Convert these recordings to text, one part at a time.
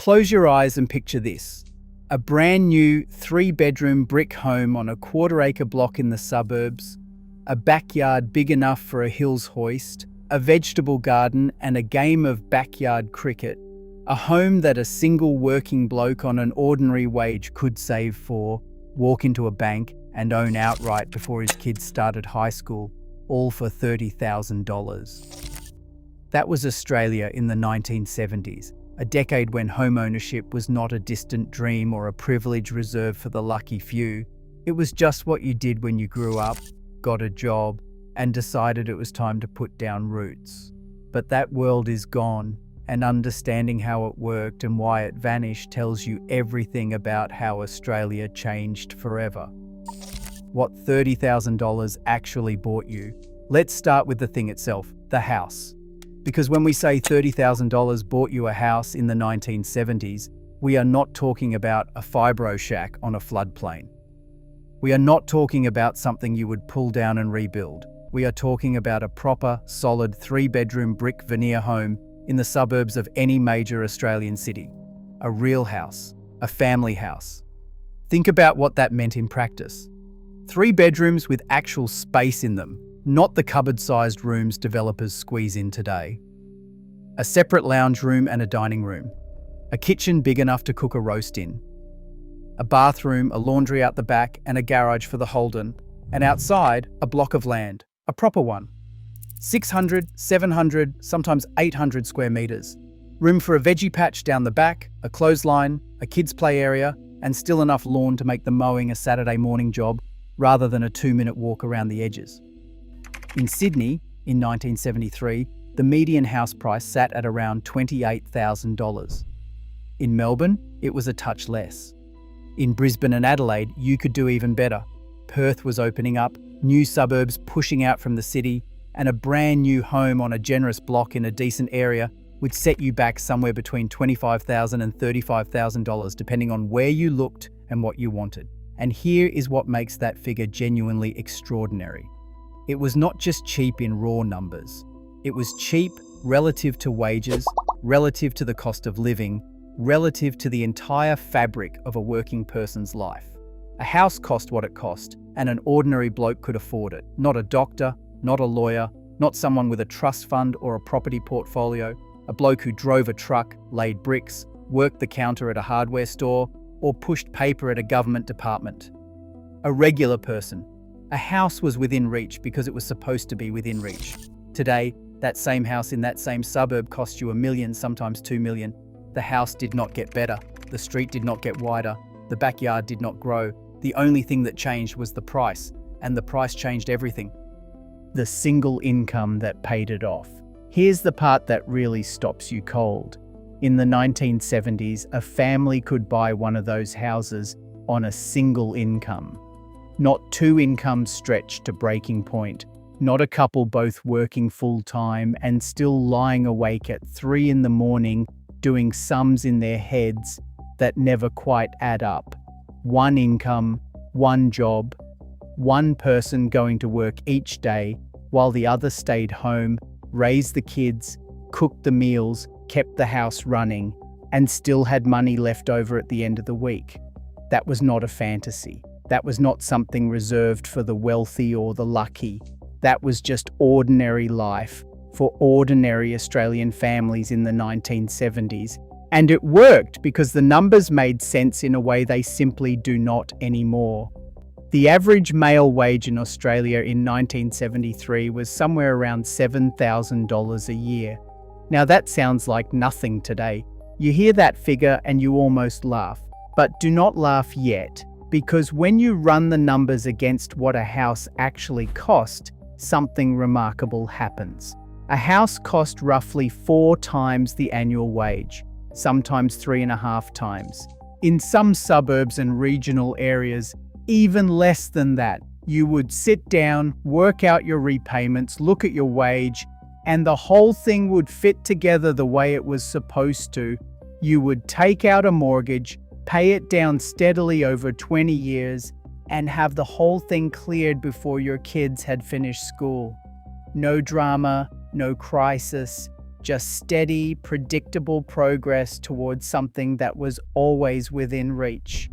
Close your eyes and picture this. A brand new 3-bedroom brick home on a quarter-acre block in the suburbs, a backyard big enough for a hills hoist, a vegetable garden and a game of backyard cricket, a home that a single working bloke on an ordinary wage could save for, walk into a bank and own outright before his kids started high school, all for $30,000. That was Australia in the 1970s, a decade when home ownership was not a distant dream or a privilege reserved for the lucky few. It was just what you did when you grew up, got a job, and decided it was time to put down roots. But that world is gone, and understanding how it worked and why it vanished tells you everything about how Australia changed forever. What $30,000 actually bought you? Let's start with the thing itself, the house. Because when we say $30,000 bought you a house in the 1970s, we are not talking about a fibro shack on a floodplain. We are not talking about something you would pull down and rebuild. We are talking about a proper, solid 3-bedroom brick veneer home in the suburbs of any major Australian city. A real house, a family house. Think about what that meant in practice. 3 bedrooms with actual space in them, not the cupboard-sized rooms developers squeeze in today. A separate lounge room and a dining room. A kitchen big enough to cook a roast in. A bathroom, a laundry out the back, and a garage for the Holden. And outside, a block of land, a proper one. 600, 700, sometimes 800 square meters. Room for a veggie patch down the back, a clothesline, a kids' play area, and still enough lawn to make the mowing a Saturday morning job rather than a 2-minute walk around the edges. In Sydney, in 1973, the median house price sat at around $28,000. In Melbourne, it was a touch less. In Brisbane and Adelaide, you could do even better. Perth was opening up, new suburbs pushing out from the city, and a brand new home on a generous block in a decent area would set you back somewhere between $25,000 and $35,000, depending on where you looked and what you wanted. And here is what makes that figure genuinely extraordinary. It was not just cheap in raw numbers. It was cheap relative to wages, relative to the cost of living, relative to the entire fabric of a working person's life. A house cost what it cost, and an ordinary bloke could afford it. Not a doctor, not a lawyer, not someone with a trust fund or a property portfolio, a bloke who drove a truck, laid bricks, worked the counter at a hardware store, or pushed paper at a government department. A regular person. A house was within reach because it was supposed to be within reach. Today, that same house in that same suburb cost you $1 million, sometimes $2 million. The house did not get better. The street did not get wider. The backyard did not grow. The only thing that changed was the price, and the price changed everything. The single income that paid it off. Here's the part that really stops you cold. In the 1970s, a family could buy one of those houses on a single income. Not 2 incomes stretched to breaking point, not a couple both working full-time and still lying awake at 3 in the morning doing sums in their heads that never quite add up. 1 income, 1 job, 1 person going to work each day while the other stayed home, raised the kids, cooked the meals, kept the house running, and still had money left over at the end of the week. That was not a fantasy. That was not something reserved for the wealthy or the lucky. That was just ordinary life for ordinary Australian families in the 1970s. And it worked because the numbers made sense in a way they simply do not anymore. The average male wage in Australia in 1973 was somewhere around $7,000 a year. Now that sounds like nothing today. You hear that figure and you almost laugh. But do not laugh yet, because when you run the numbers against what a house actually cost, something remarkable happens. A house cost roughly 4 times the annual wage, sometimes 3.5 times. In some suburbs and regional areas, even less than that. You would sit down, work out your repayments, look at your wage, and the whole thing would fit together the way it was supposed to. You would take out a mortgage, pay it down steadily over 20 years, and have the whole thing cleared before your kids had finished school. No drama, no crisis, just steady, predictable progress towards something that was always within reach.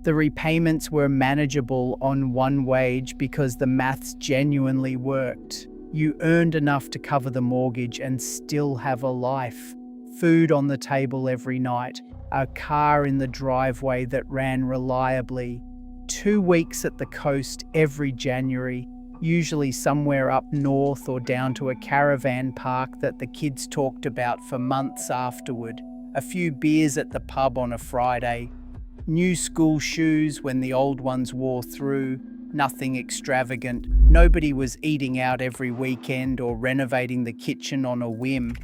The repayments were manageable on one wage because the maths genuinely worked. You earned enough to cover the mortgage and still have a life. Food on the table every night, a car in the driveway that ran reliably, 2 weeks at the coast every January, usually somewhere up north or down to a caravan park that the kids talked about for months afterward, a few beers at the pub on a Friday, new school shoes when the old ones wore through, nothing extravagant. Nobody was eating out every weekend or renovating the kitchen on a whim,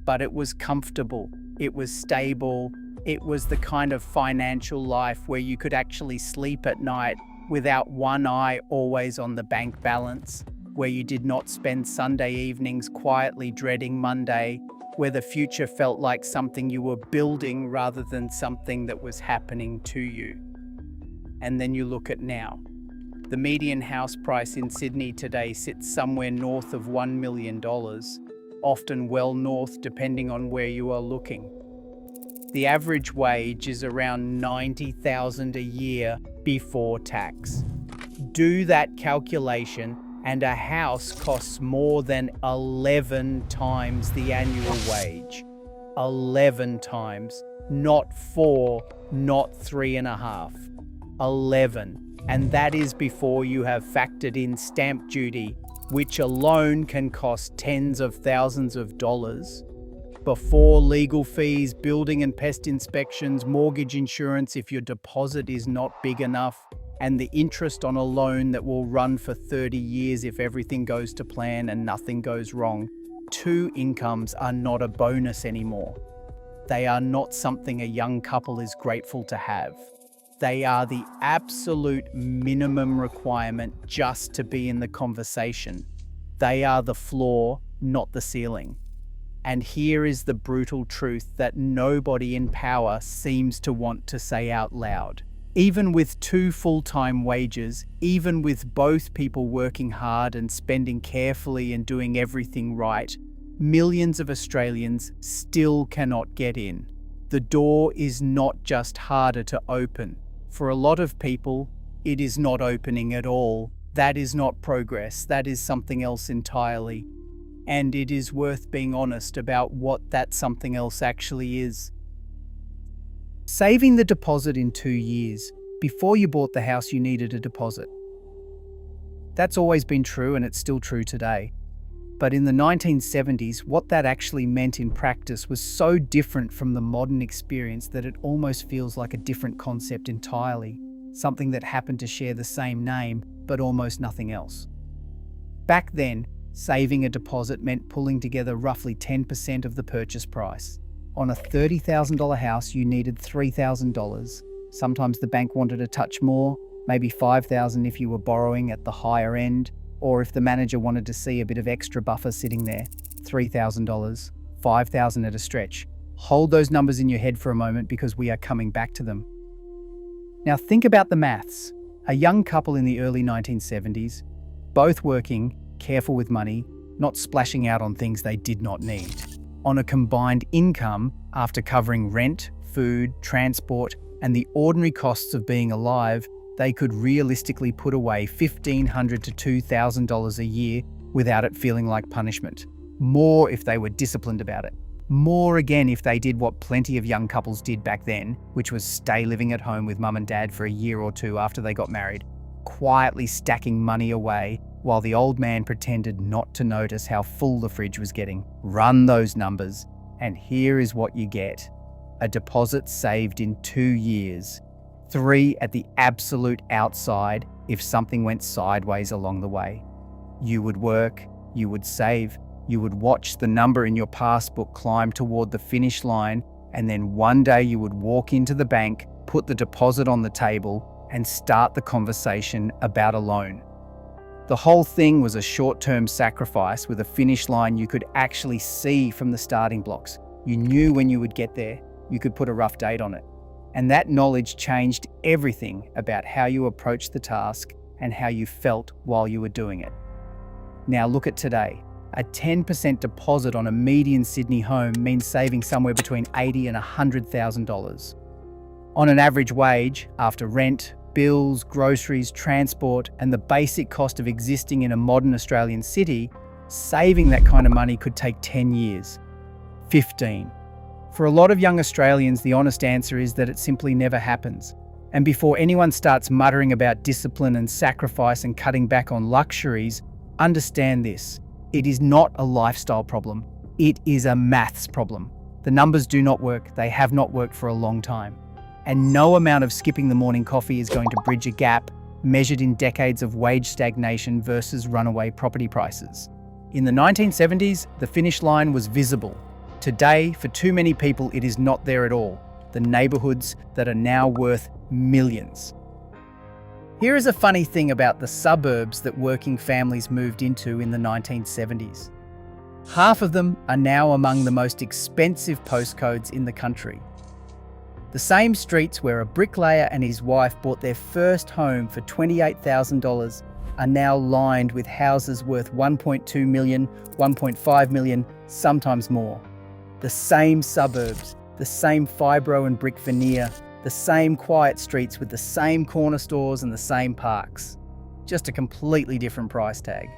but it was comfortable, it was stable, it was the kind of financial life where you could actually sleep at night without one eye always on the bank balance, where you did not spend Sunday evenings quietly dreading Monday, where the future felt like something you were building rather than something that was happening to you. And then you look at now. The median house price in Sydney today sits somewhere north of $1 million, often well north depending on where you are looking. The average wage is around $90,000 a year before tax. Do that calculation and a house costs more than 11 times the annual wage. 11 times, not 4, not 3.5. 11. And that is before you have factored in stamp duty, which alone can cost tens of thousands of dollars. Before legal fees, building and pest inspections, mortgage insurance if your deposit is not big enough, and the interest on a loan that will run for 30 years if everything goes to plan and nothing goes wrong. 2 incomes are not a bonus anymore. They are not something a young couple is grateful to have. They are the absolute minimum requirement just to be in the conversation. They are the floor, not the ceiling. And here is the brutal truth that nobody in power seems to want to say out loud. Even with 2 full-time wages, even with both people working hard and spending carefully and doing everything right, millions of Australians still cannot get in. The door is not just harder to open. For a lot of people, it is not opening at all. That is not progress. That is something else entirely. And it is worth being honest about what that something else actually is. Saving the deposit in 2 years. Before you bought the house, you needed a deposit. That's always been true, and it's still true today. But in the 1970s, what that actually meant in practice was so different from the modern experience that it almost feels like a different concept entirely, something that happened to share the same name, but almost nothing else. Back then, saving a deposit meant pulling together roughly 10% of the purchase price. On a $30,000 house, you needed $3,000. Sometimes the bank wanted a touch more, maybe $5,000 if you were borrowing at the higher end, or if the manager wanted to see a bit of extra buffer sitting there. $3,000, $5,000 at a stretch. Hold those numbers in your head for a moment because we are coming back to them. Now think about the maths. A young couple in the early 1970s, both working, careful with money, not splashing out on things they did not need. On a combined income, after covering rent, food, transport, and the ordinary costs of being alive, they could realistically put away $1,500 to $2,000 a year without it feeling like punishment. More if they were disciplined about it. More again if they did what plenty of young couples did back then, which was stay living at home with mum and dad for a year or 2 after they got married, quietly stacking money away while the old man pretended not to notice how full the fridge was getting. Run those numbers, and here is what you get. A deposit saved in 2 years. 3 at the absolute outside if something went sideways along the way. You would work, you would save, you would watch the number in your passbook climb toward the finish line, and then one day you would walk into the bank, put the deposit on the table, and start the conversation about a loan. The whole thing was a short-term sacrifice with a finish line you could actually see from the starting blocks. You knew when you would get there. You could put a rough date on it. And that knowledge changed everything about how you approached the task and how you felt while you were doing it. Now look at today. A 10% deposit on a median Sydney home means saving somewhere between $80,000 and $100,000. On an average wage, after rent, bills, groceries, transport, and the basic cost of existing in a modern Australian city, saving that kind of money could take 10 years. 15. For a lot of young Australians, the honest answer is that it simply never happens. And before anyone starts muttering about discipline and sacrifice and cutting back on luxuries, understand this. It is not a lifestyle problem. It is a maths problem. The numbers do not work. They have not worked for a long time. And no amount of skipping the morning coffee is going to bridge a gap measured in decades of wage stagnation versus runaway property prices. In the 1970s, the finish line was visible. Today, for too many people, it is not there at all. The neighbourhoods that are now worth millions. Here is a funny thing about the suburbs that working families moved into in the 1970s. Half of them are now among the most expensive postcodes in the country. The same streets where a bricklayer and his wife bought their first home for $28,000 are now lined with houses worth $1.2 million, $1.5 million, sometimes more. The same suburbs, the same fibro and brick veneer, the same quiet streets with the same corner stores and the same parks. Just a completely different price tag.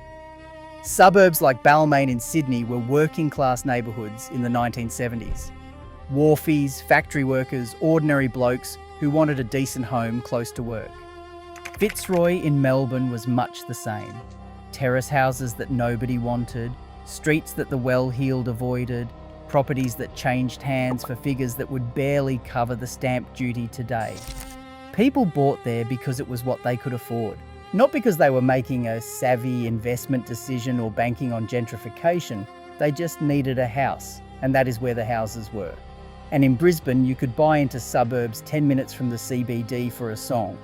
Suburbs like Balmain in Sydney were working class neighbourhoods in the 1970s. Wharfies, factory workers, ordinary blokes who wanted a decent home close to work. Fitzroy in Melbourne was much the same. Terrace houses that nobody wanted, streets that the well-heeled avoided, properties that changed hands for figures that would barely cover the stamp duty today. People bought there because it was what they could afford, not because they were making a savvy investment decision or banking on gentrification. They just needed a house, and that is where the houses were. And in Brisbane, you could buy into suburbs 10 minutes from the CBD for a song.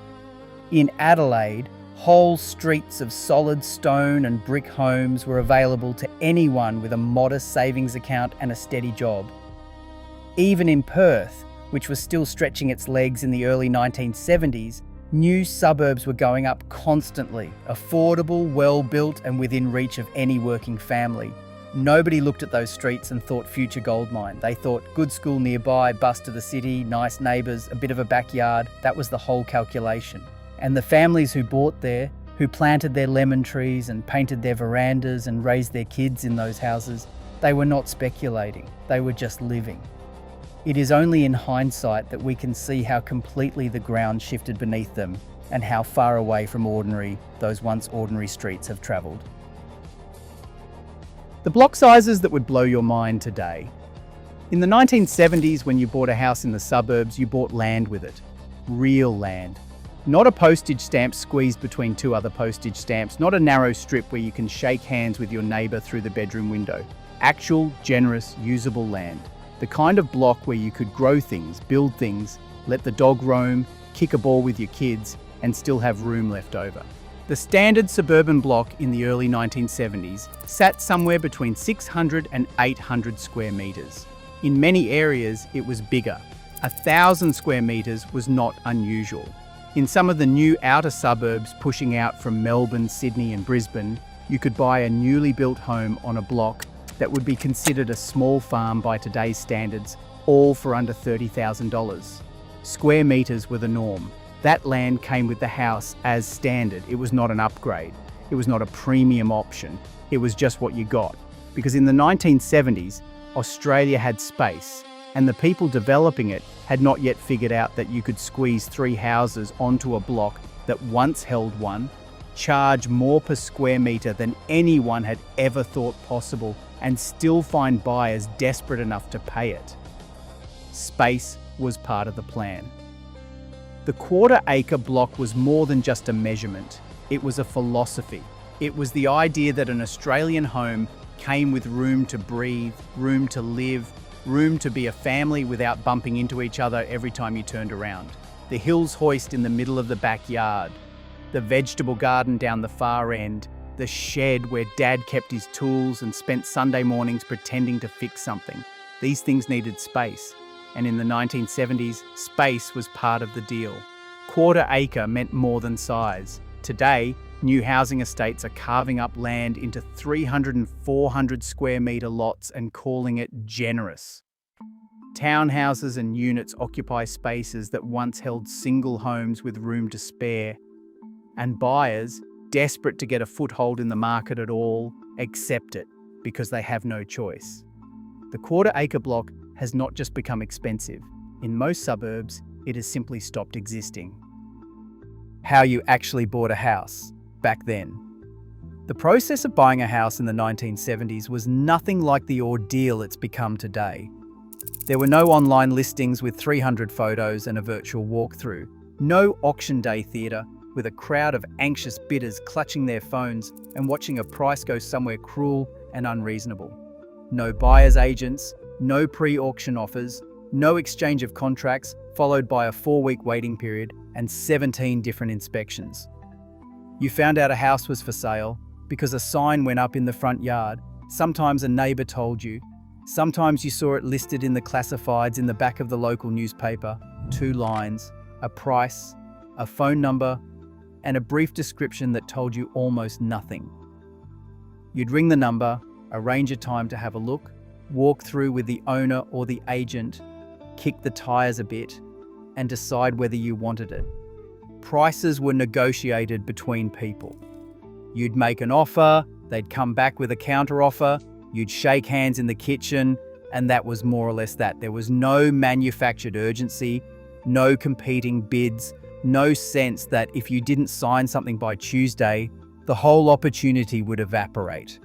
In Adelaide, whole streets of solid stone and brick homes were available to anyone with a modest savings account and a steady job. Even in Perth, which was still stretching its legs in the early 1970s, new suburbs were going up constantly, affordable, well-built and within reach of any working family. Nobody looked at those streets and thought future goldmine. They thought good school nearby, bus to the city, nice neighbours, a bit of a backyard. That was the whole calculation. And the families who bought there, who planted their lemon trees and painted their verandas and raised their kids in those houses, they were not speculating, they were just living. It is only in hindsight that we can see how completely the ground shifted beneath them and how far away from ordinary those once ordinary streets have travelled. The block sizes that would blow your mind today. In the 1970s, when you bought a house in the suburbs, you bought land with it. Real land. Not a postage stamp squeezed between two other postage stamps, not a narrow strip where you can shake hands with your neighbour through the bedroom window. Actual, generous, usable land. The kind of block where you could grow things, build things, let the dog roam, kick a ball with your kids, and still have room left over. The standard suburban block in the early 1970s sat somewhere between 600 and 800 square metres. In many areas, it was bigger. 1,000 square metres was not unusual. In some of the new outer suburbs pushing out from Melbourne, Sydney and Brisbane, you could buy a newly built home on a block that would be considered a small farm by today's standards, all for under $30,000. Square metres were the norm. That land came with the house as standard. It was not an upgrade. It was not a premium option. It was just what you got. Because in the 1970s, Australia had space, and the people developing it had not yet figured out that you could squeeze 3 houses onto a block that once held one, charge more per square metre than anyone had ever thought possible, and still find buyers desperate enough to pay it. Space was part of the plan. The quarter-acre block was more than just a measurement. It was a philosophy. It was the idea that an Australian home came with room to breathe, room to live, room to be a family without bumping into each other every time you turned around. The hills hoist in the middle of the backyard, the vegetable garden down the far end, the shed where Dad kept his tools and spent Sunday mornings pretending to fix something. These things needed space, and in the 1970s, space was part of the deal. Quarter acre meant more than size. Today, New housing estates are carving up land into 300 and 400 square metre lots and calling it generous. Townhouses and units occupy spaces that once held single homes with room to spare, and buyers, desperate to get a foothold in the market at all, accept it because they have no choice. The quarter-acre block has not just become expensive. In most suburbs, it has simply stopped existing. How you actually bought a house back then. The process of buying a house in the 1970s was nothing like the ordeal it's become today. There were no online listings with 300 photos and a virtual walkthrough, no auction day theatre with a crowd of anxious bidders clutching their phones and watching a price go somewhere cruel and unreasonable. No buyer's agents, no pre-auction offers, no exchange of contracts, followed by a 4-week waiting period and 17 different inspections. You found out a house was for sale because a sign went up in the front yard. Sometimes a neighbour told you. Sometimes you saw it listed in the classifieds in the back of the local newspaper. 2 lines, a price, a phone number, and a brief description that told you almost nothing. You'd ring the number, arrange a time to have a look, walk through with the owner or the agent, kick the tyres a bit, and decide whether you wanted it. Prices were negotiated between people. You'd make an offer, they'd come back with a counter-offer, you'd shake hands in the kitchen, and that was more or less that. There was no manufactured urgency, no competing bids, no sense that if you didn't sign something by Tuesday, the whole opportunity would evaporate.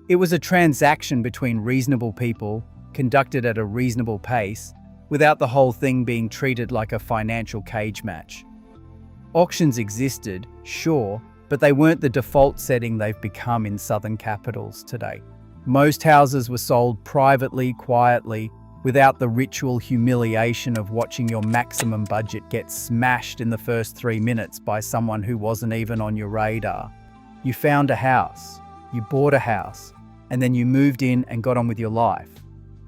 It was a transaction between reasonable people, conducted at a reasonable pace, without the whole thing being treated like a financial cage match. Auctions existed, sure, but they weren't the default setting they've become in southern capitals today. Most houses were sold privately, quietly, without the ritual humiliation of watching your maximum budget get smashed in the first 3 minutes by someone who wasn't even on your radar. You found a house, you bought a house, and then you moved in and got on with your life.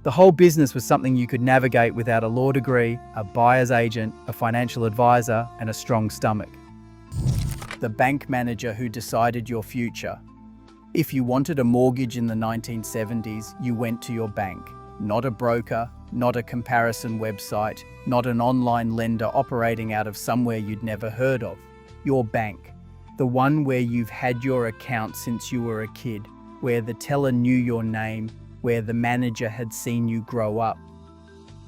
The whole business was something you could navigate without a law degree, a buyer's agent, a financial advisor, and a strong stomach. The bank manager who decided your future. If you wanted a mortgage in the 1970s, you went to your bank. Not a broker, not a comparison website, not an online lender operating out of somewhere you'd never heard of. Your bank. The one where you've had your account since you were a kid, where the teller knew your name, where the manager had seen you grow up.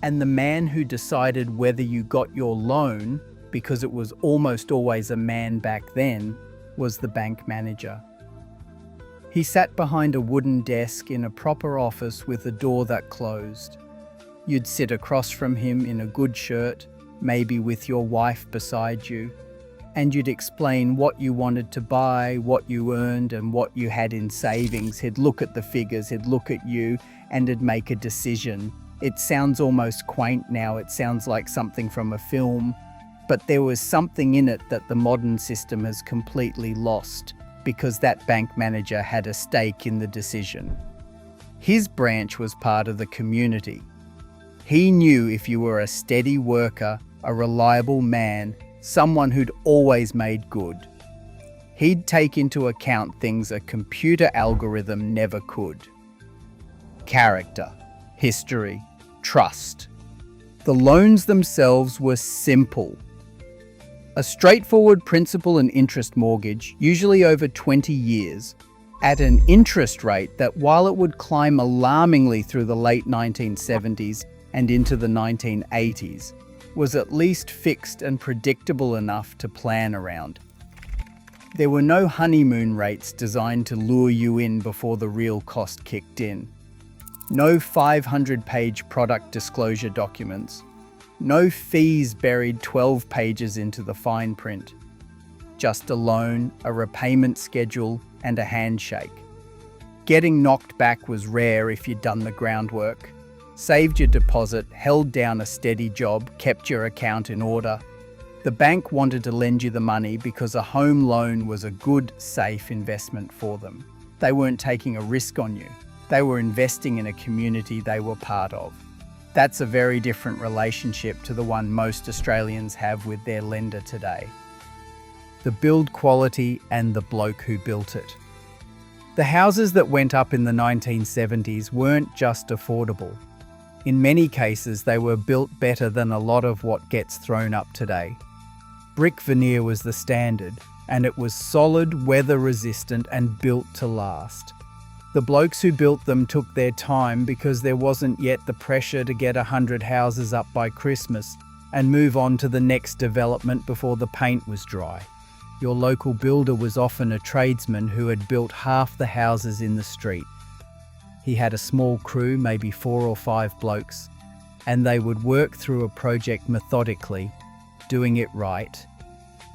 And the man who decided whether you got your loan, because it was almost always a man back then, was the bank manager. He sat behind a wooden desk in a proper office with a door that closed. You'd sit across from him in a good shirt, maybe with your wife beside you, and you'd explain what you wanted to buy, what you earned, and what you had in savings. He'd look at the figures, he'd look at you, and he'd make a decision. It sounds almost quaint now, it sounds like something from a film, but there was something in it that the modern system has completely lost, because that bank manager had a stake in the decision. His branch was part of the community. He knew if you were a steady worker, a reliable man, someone who'd always made good. He'd take into account things a computer algorithm never could. Character, history, trust. The loans themselves were simple. A straightforward principal and interest mortgage, usually over 20 years, at an interest rate that, while it would climb alarmingly through the late 1970s and into the 1980s, was at least fixed and predictable enough to plan around. There were no honeymoon rates designed to lure you in before the real cost kicked in. No 500-page product disclosure documents. No fees buried 12 pages into the fine print. Just a loan, a repayment schedule, and a handshake. Getting knocked back was rare if you'd done the groundwork. Saved your deposit, held down a steady job, kept your account in order. The bank wanted to lend you the money because a home loan was a good, safe investment for them. They weren't taking a risk on you. They were investing in a community they were part of. That's a very different relationship to the one most Australians have with their lender today. the build quality, and the bloke who built it. The houses that went up in the 1970s weren't just affordable. In many cases, they were built better than a lot of what gets thrown up today. Brick veneer was the standard, and it was solid, weather-resistant, and built to last. The blokes who built them took their time because there wasn't yet the pressure to get 100 houses up by Christmas and move on to the next development before the paint was dry. Your local builder was often a tradesman who had built half the houses in the street. He had a small crew, maybe 4 or 5 blokes, and they would work through a project methodically, doing it right,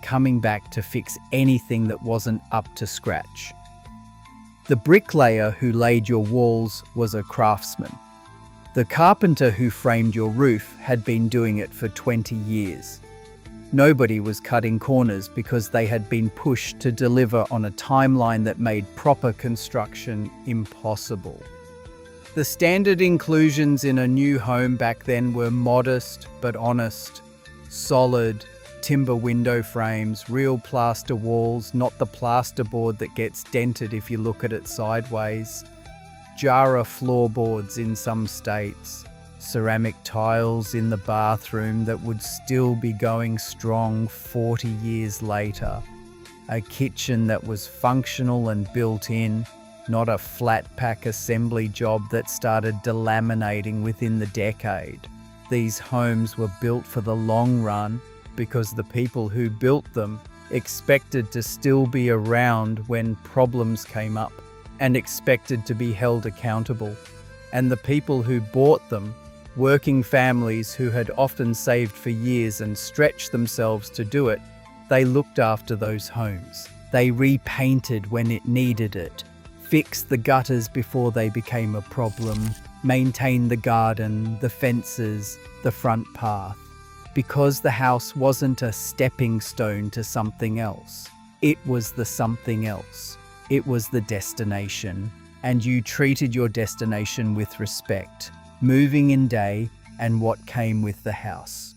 coming back to fix anything that wasn't up to scratch. The bricklayer who laid your walls was a craftsman. The carpenter who framed your roof had been doing it for 20 years. Nobody was cutting corners because they had been pushed to deliver on a timeline that made proper construction impossible. The standard inclusions in a new home back then were modest but honest, solid, timber window frames, real plaster walls, not the plasterboard that gets dented if you look at it sideways, Jara floorboards in some states, ceramic tiles in the bathroom that would still be going strong 40 years later, a kitchen that was functional and built in, not a flat pack assembly job that started delaminating within the decade. These homes were built for the long run because the people who built them expected to still be around when problems came up and expected to be held accountable. And the people who bought them, working families who had often saved for years and stretched themselves to do it, they looked after those homes. They repainted when it needed it, fixed the gutters before they became a problem, maintained the garden, the fences, the front path. Because the house wasn't a stepping stone to something else. It was the something else. It was the destination, and you treated your destination with respect, moving in day and what came with the house.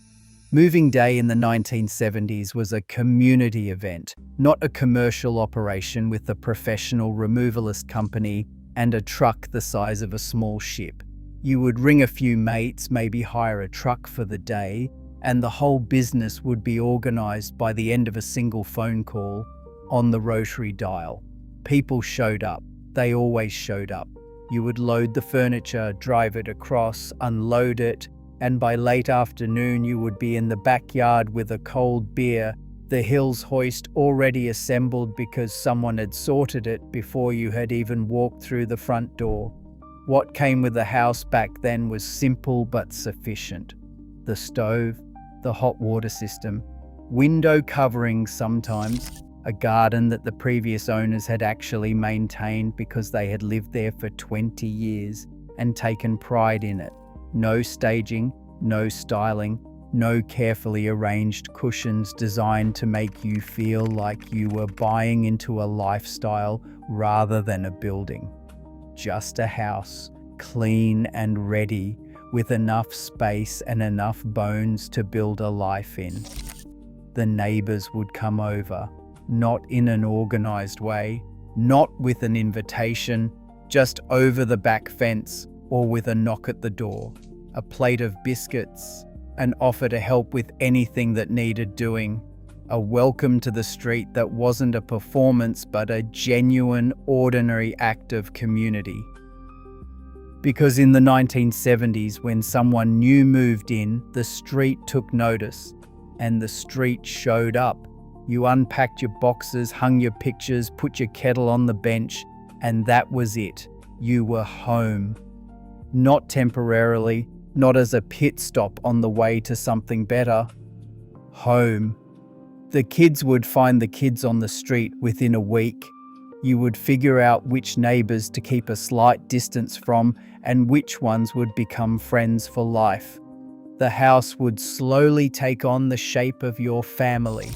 Moving day in the 1970s was a community event, not a commercial operation with a professional removalist company and a truck the size of a small ship. You would ring a few mates, maybe hire a truck for the day, and the whole business would be organised by the end of a single phone call on the rotary dial. People showed up. They always showed up. You would load the furniture, drive it across, unload it, and by late afternoon you would be in the backyard with a cold beer, the Hills hoist already assembled because someone had sorted it before you had even walked through the front door. What came with the house back then was simple but sufficient. The stove, the hot water system, window coverings sometimes, a garden that the previous owners had actually maintained because they had lived there for 20 years and taken pride in it. No staging, no styling, no carefully arranged cushions designed to make you feel like you were buying into a lifestyle rather than a building. Just a house, clean and ready, with enough space and enough bones to build a life in. The neighbours would come over, not in an organised way, not with an invitation, just over the back fence or with a knock at the door, a plate of biscuits, an offer to help with anything that needed doing, a welcome to the street that wasn't a performance but a genuine, ordinary act of community. Because in the 1970s, when someone new moved in, the street took notice, and the street showed up. You unpacked your boxes, hung your pictures, put your kettle on the bench, and that was it. You were home. Not temporarily, not as a pit stop on the way to something better. Home. The kids would find the kids on the street within a week. You would figure out which neighbours to keep a slight distance from and which ones would become friends for life. The house would slowly take on the shape of your family.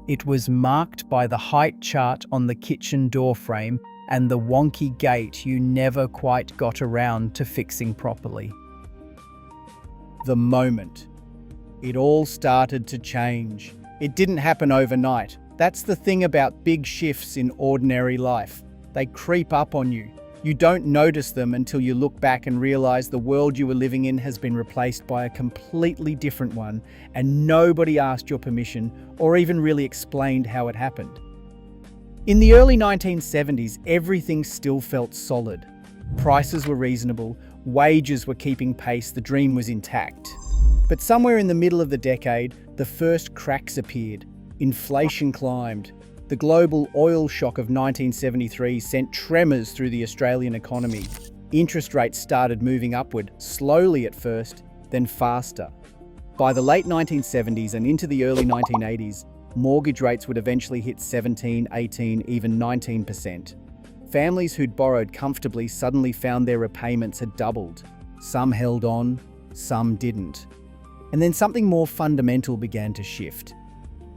It was marked by the height chart on the kitchen door frame and the wonky gate you never quite got around to fixing properly. The moment. It all started to change. It didn't happen overnight. That's the thing about big shifts in ordinary life. They creep up on you. You don't notice them until you look back and realize the world you were living in has been replaced by a completely different one, and nobody asked your permission or even really explained how it happened. In the early 1970s, everything still felt solid. Prices were reasonable, wages were keeping pace, the dream was intact. But somewhere in the middle of the decade, the first cracks appeared. Inflation climbed. The global oil shock of 1973 sent tremors through the Australian economy. Interest rates started moving upward, slowly at first, then faster. By the late 1970s and into the early 1980s, mortgage rates would eventually hit 17, 18, even 19%. Families who'd borrowed comfortably suddenly found their repayments had doubled. Some held on, some didn't. And then something more fundamental began to shift.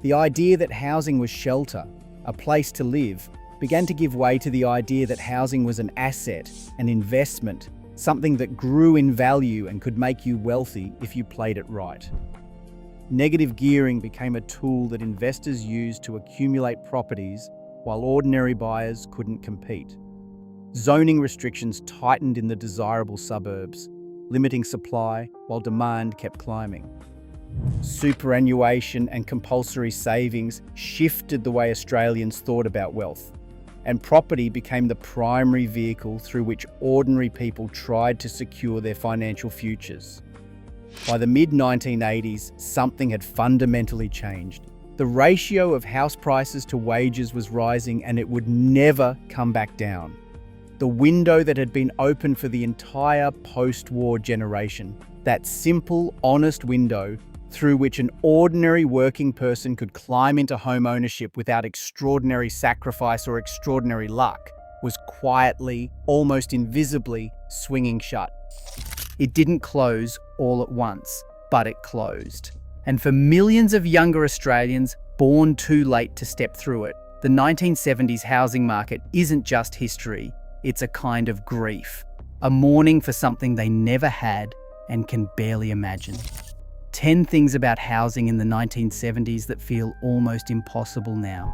The idea that housing was shelter, a place to live, began to give way to the idea that housing was an asset, an investment, something that grew in value and could make you wealthy if you played it right. Negative gearing became a tool that investors used to accumulate properties while ordinary buyers couldn't compete. Zoning restrictions tightened in the desirable suburbs, limiting supply while demand kept climbing. Superannuation and compulsory savings shifted the way Australians thought about wealth, and property became the primary vehicle through which ordinary people tried to secure their financial futures. By the mid-1980s, something had fundamentally changed. The ratio of house prices to wages was rising, and it would never come back down. The window that had been open for the entire post-war generation, that simple, honest window through which an ordinary working person could climb into home ownership without extraordinary sacrifice or extraordinary luck, was quietly, almost invisibly, swinging shut. It didn't close all at once, but it closed. And for millions of younger Australians born too late to step through it, the 1970s housing market isn't just history, it's a kind of grief, a mourning for something they never had and can barely imagine. 10 things about housing in the 1970s that feel almost impossible now.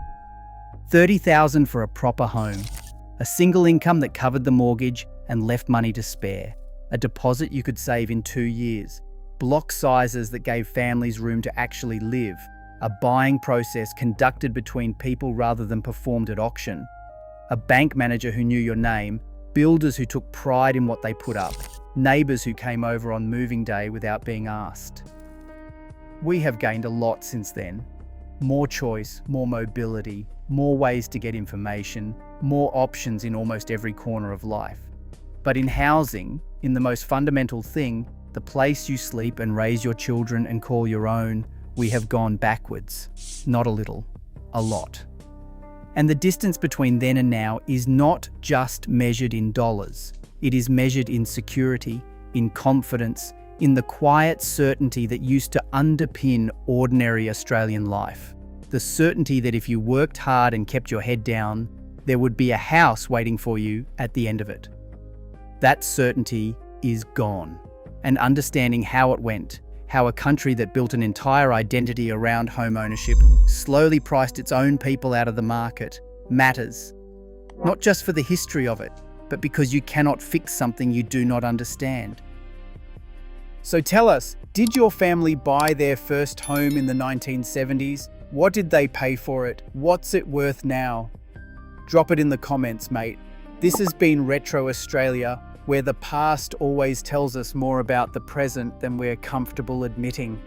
$30,000 for a proper home, a single income that covered the mortgage and left money to spare, a deposit you could save in 2 years, block sizes that gave families room to actually live, a buying process conducted between people rather than performed at auction, a bank manager who knew your name, builders who took pride in what they put up, neighbours who came over on moving day without being asked. We have gained a lot since then. More choice, more mobility, more ways to get information, more options in almost every corner of life. But in housing, in the most fundamental thing, the place you sleep and raise your children and call your own, we have gone backwards. Not a little, a lot. And the distance between then and now is not just measured in dollars. It is measured in security, in confidence, in the quiet certainty that used to underpin ordinary Australian life. The certainty that if you worked hard and kept your head down, there would be a house waiting for you at the end of it. That certainty is gone. And understanding how it went, how a country that built an entire identity around home ownership slowly priced its own people out of the market, matters. Not just for the history of it, but because you cannot fix something you do not understand. So tell us, did your family buy their first home in the 1970s? What did they pay for it? What's it worth now? Drop it in the comments, mate. This has been Retro Australia, where the past always tells us more about the present than we're comfortable admitting.